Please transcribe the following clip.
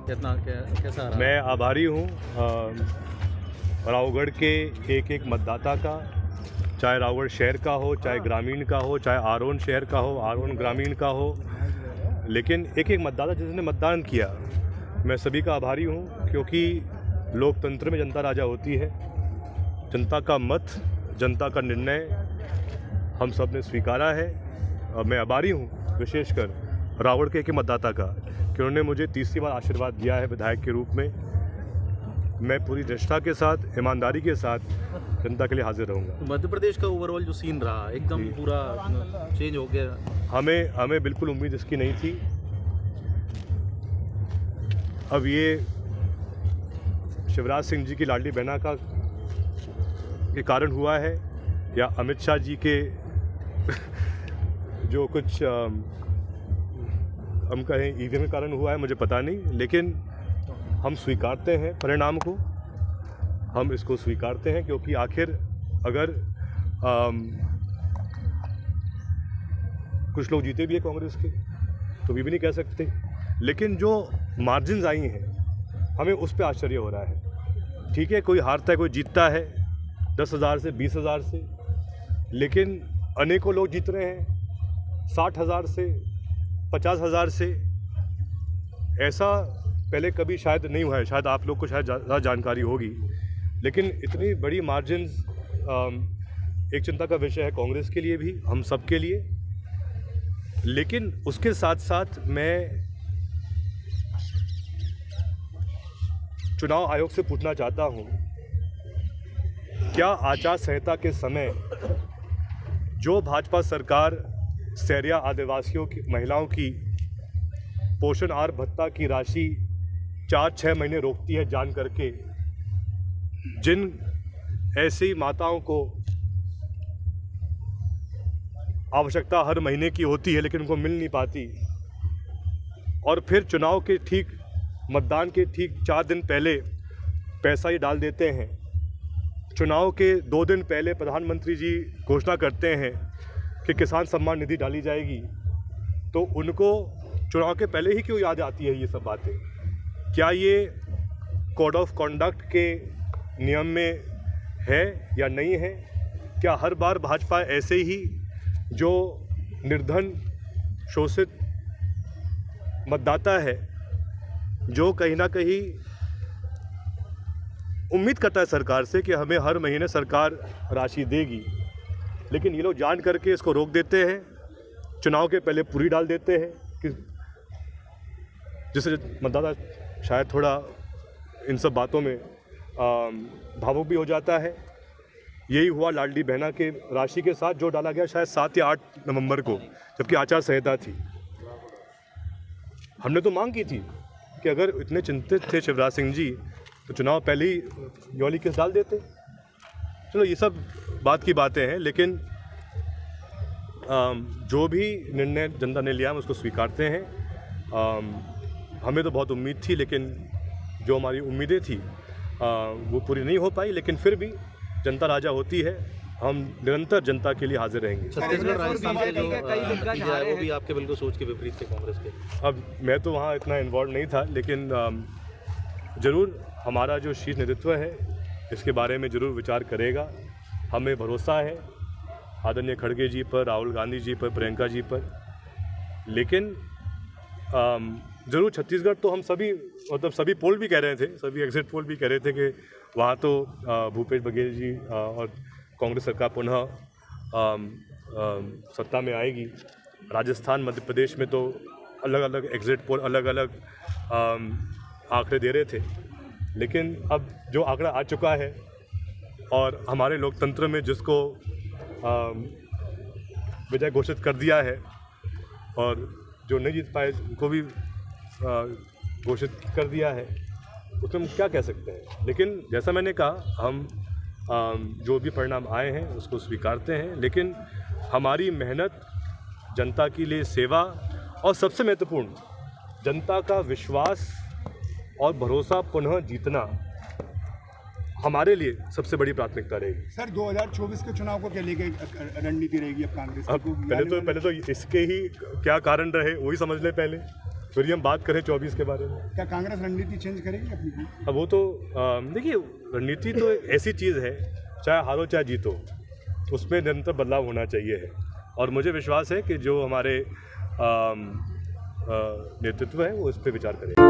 कैसा रहा? मैं आभारी हूँ रावगढ़ के एक एक मतदाता का, चाहे रावगढ़ शहर का हो, चाहे ग्रामीण का हो, चाहे आरोन शहर का हो, आरोन ग्रामीण का हो, लेकिन एक एक मतदाता जिसने मतदान किया, मैं सभी का आभारी हूँ। क्योंकि लोकतंत्र में जनता राजा होती है। जनता का मत, जनता का निर्णय हम सब ने स्वीकारा है। और मैं आभारी हूँ विशेषकर रावगढ़ के एक मतदाता का कि उन्होंने मुझे तीसरी बार आशीर्वाद दिया है विधायक के रूप में। मैं पूरी निष्ठा के साथ, ईमानदारी के साथ जनता के लिए हाजिर रहूँगा। मध्य प्रदेश का ओवरऑल जो सीन रहा एकदम पूरा चेंज हो गया। हमें बिल्कुल उम्मीद इसकी नहीं थी। अब ये शिवराज सिंह जी की लाडली बहना का के कारण हुआ है या अमित शाह जी के जो कुछ हम कहें ईवीएम के कारण हुआ है, मुझे पता नहीं, लेकिन हम स्वीकारते हैं परिणाम को। हम इसको स्वीकारते हैं क्योंकि आखिर अगर कुछ लोग जीते भी है कांग्रेस के तो भी नहीं कह सकते, लेकिन जो मार्जिन्स आई हैं हमें उस पर आश्चर्य हो रहा है। ठीक है, कोई हारता है, कोई जीतता है 10,000 से 20,000 से, लेकिन अनेकों लोग जीत रहे हैं 60,000 से 50,000 से। ऐसा पहले कभी शायद नहीं हुआ है, शायद आप लोग को शायद ज़्यादा जानकारी होगी, लेकिन इतनी बड़ी मार्जिन्स एक चिंता का विषय है कांग्रेस के लिए भी, हम सब के लिए। लेकिन उसके साथ साथ मैं चुनाव आयोग से पूछना चाहता हूं, क्या आचार संहिता के समय जो भाजपा सरकार सहरिया आदिवासियों की महिलाओं की पोषण आहार भत्ता की राशि 4-6 महीने रोकती है जान करके, जिन ऐसी माताओं को आवश्यकता हर महीने की होती है लेकिन उनको मिल नहीं पाती, और फिर चुनाव के ठीक, मतदान के ठीक 4 दिन पहले पैसा ही डाल देते हैं। चुनाव के 2 दिन पहले प्रधानमंत्री जी घोषणा करते हैं कि किसान सम्मान निधि डाली जाएगी, तो उनको चुनाव के पहले ही क्यों याद आती है ये सब बातें? क्या ये कोड ऑफ कॉन्डक्ट के नियम में है या नहीं है? क्या हर बार भाजपा ऐसे ही जो निर्धन शोषित मतदाता है, जो कहीं ना कहीं उम्मीद करता है सरकार से कि हमें हर महीने सरकार राशि देगी, लेकिन ये लोग जान करके इसको रोक देते हैं, चुनाव के पहले पूरी डाल देते हैं, कि जिससे मतदाता शायद थोड़ा इन सब बातों में भावुक भी हो जाता है। यही हुआ लाडली बहना के राशि के साथ, जो डाला गया शायद 7 या 8 नवंबर को, जबकि आचार संहिता थी। हमने तो मांग की थी कि अगर इतने चिंतित थे शिवराज सिंह जी तो चुनाव पहले ही ये वाली केस डाल देते। चलो ये सब बात की बातें हैं, लेकिन जो भी निर्णय जनता ने लिया हम उसको स्वीकारते हैं। हमें तो बहुत उम्मीद थी, लेकिन जो हमारी उम्मीदें थी वो पूरी नहीं हो पाई, लेकिन फिर भी जनता राजा होती है। हम निरंतर जनता के लिए हाजिर रहेंगे। छत्तीसगढ़ राजस्थान के जो नतीजे आए वो भी आपके बिल्कुल सोच के विपरीत थे कांग्रेस के। अब मैं तो वहाँ इतना इन्वॉल्व नहीं था, लेकिन ज़रूर हमारा जो शीर्ष नेतृत्व है इसके बारे में ज़रूर विचार करेगा। हमें भरोसा है आदरणीय खड़गे जी पर, राहुल गांधी जी पर, प्रियंका जी पर, लेकिन ज़रूर छत्तीसगढ़ तो हम सभी, मतलब सभी पोल भी कह रहे थे, सभी एग्जिट पोल भी कह रहे थे कि वहाँ तो भूपेश बघेल जी और कांग्रेस सरकार पुनः सत्ता में आएगी। राजस्थान, मध्य प्रदेश में तो अलग अलग एग्जिट पोल अलग अलग आंकड़े दे रहे थे, लेकिन अब जो आंकड़ा आ चुका है और हमारे लोकतंत्र में जिसको विजय घोषित कर दिया है, और जो नहीं जीत पाए उनको भी घोषित कर दिया है, उसमें हम क्या कह सकते हैं। लेकिन जैसा मैंने कहा, हम जो भी परिणाम आए हैं उसको स्वीकारते हैं, लेकिन हमारी मेहनत, जनता के लिए सेवा और सबसे महत्वपूर्ण जनता का विश्वास और भरोसा पुनः जीतना हमारे लिए सबसे बड़ी प्राथमिकता रहेगी। सर, 2024 के चुनाव को क्या लेके रणनीति रहेगी अब कांग्रेस की? अब पहले तो इसके ही क्या कारण रहे वही समझ ले पहले। फिर हम बात करें 24 के बारे में। क्या कांग्रेस रणनीति चेंज करेगी अपनी? अब वो तो देखिए, रणनीति तो एक ऐसी चीज़ है, चाहे हारो चाहे जीतो, उसमें निरंतर बदलाव होना चाहिए है। और मुझे विश्वास है कि जो हमारे नेतृत्व है वो इस पर विचार करेगा।